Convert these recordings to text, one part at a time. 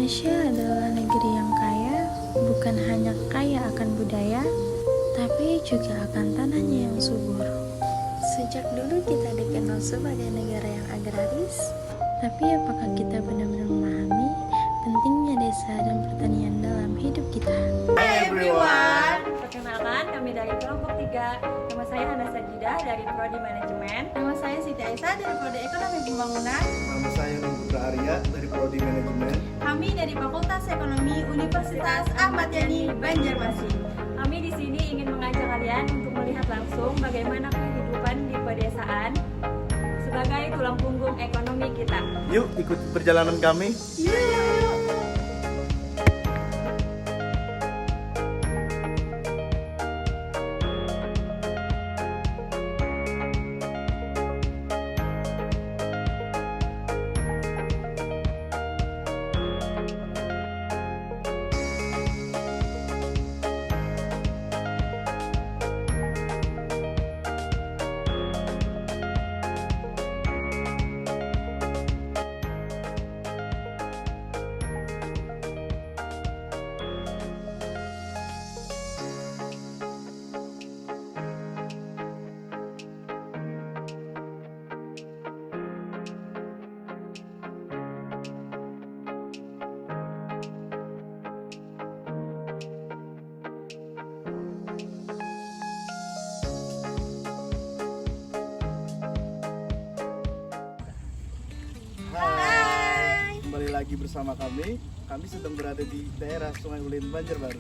Indonesia adalah negeri yang kaya, bukan hanya kaya akan budaya, tapi juga akan tanahnya yang subur. Sejak dulu kita dikenal sebagai negara yang agraris, tapi apakah kita benar-benar memahami pentingnya desa dan pertanian dalam hidup kita? Hi everyone. Perkenalkan, kami dari kelompok 3. Nama saya Hana Sajidah dari Prodi Manajemen. Nama saya Siti Aisyah dari Prodi Ekonomi Pembangunan. Nama saya Putra Arya dari Prodi Manajemen. Kami dari Fakultas Ekonomi Universitas Ahmad Yani Banjarmasin. Kami di sini ingin mengajak kalian untuk melihat langsung bagaimana kehidupan di pedesaan sebagai tulang punggung ekonomi kita. Yuk ikut perjalanan kami. Hai. Kembali lagi bersama kami. Kami sedang berada di daerah Sungai Ulin, Banjarbaru.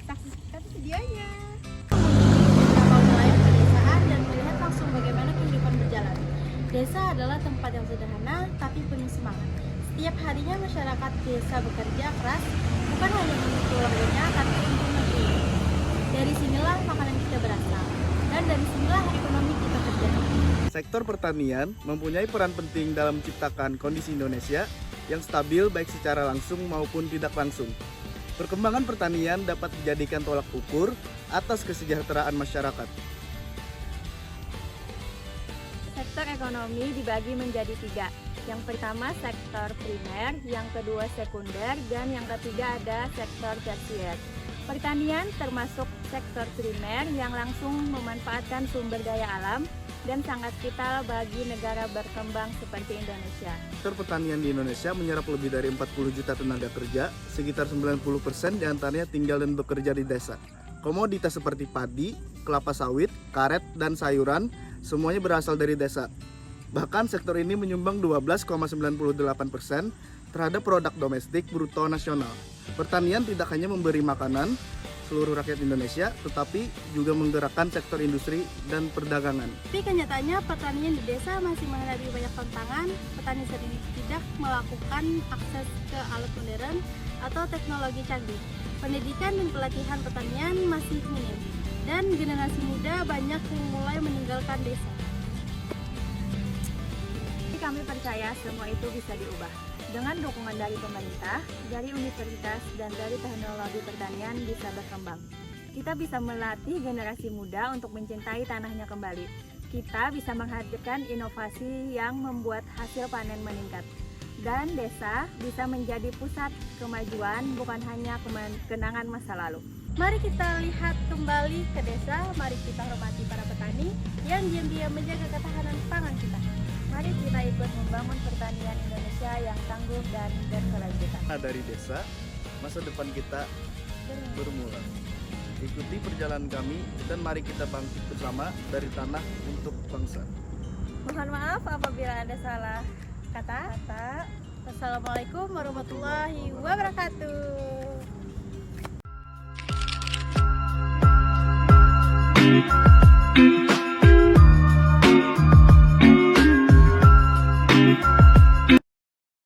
Saksikan videonya. Beberapa wilayah pedesaan dan melihat langsung bagaimana kehidupan berjalan. Desa adalah tempat yang sederhana tapi penuh semangat. Setiap harinya masyarakat desa bekerja keras, bukan hanya untuk keluarganya tapi untuk negeri. Dari sinilah makanan kita berasal, dan dari sinilah ekonomi kita terjadi. Sektor pertanian mempunyai peran penting dalam menciptakan kondisi Indonesia yang stabil baik secara langsung maupun tidak langsung. Perkembangan pertanian dapat dijadikan tolak ukur atas kesejahteraan masyarakat. Sektor ekonomi dibagi menjadi 3. Yang pertama sektor primer, yang kedua sekunder, dan yang ketiga ada sektor tersier. Pertanian termasuk sektor primer yang langsung memanfaatkan sumber daya alam dan sangat vital bagi negara berkembang seperti Indonesia. Sektor pertanian di Indonesia menyerap lebih dari 40 juta tenaga kerja, sekitar 90% diantaranya tinggal dan bekerja di desa. Komoditas seperti padi, kelapa sawit, karet, dan sayuran semuanya berasal dari desa. Bahkan sektor ini menyumbang 12,98% terhadap produk domestik bruto nasional. Pertanian tidak hanya memberi makanan seluruh rakyat Indonesia, tetapi juga menggerakkan sektor industri dan perdagangan. Tapi kenyataannya pertanian di desa masih menghadapi banyak tantangan. Petani sendiri tidak melakukan akses ke alat modern atau teknologi canggih. Pendidikan dan pelatihan pertanian masih minim, dan generasi muda banyak yang mulai meninggalkan desa. Kami percaya semua itu bisa diubah. Dengan dukungan dari pemerintah, dari universitas, dan dari teknologi pertanian bisa berkembang. Kita bisa melatih generasi muda untuk mencintai tanahnya kembali. Kita bisa menghadirkan inovasi yang membuat hasil panen meningkat. Dan desa bisa menjadi pusat kemajuan, bukan hanya kenangan masa lalu. Mari kita lihat kembali ke desa, mari kita hormati para petani yang diam-diam menjaga ketahanan pangan kita. Mari kita ikut membangun pertanian Indonesia yang tangguh dan berkelanjutan. Dari desa, masa depan kita bermula. Ikuti perjalanan kami dan mari kita bangkit bersama dari tanah untuk bangsa. Mohon maaf apabila ada salah kata. Wassalamualaikum warahmatullahi wabarakatuh.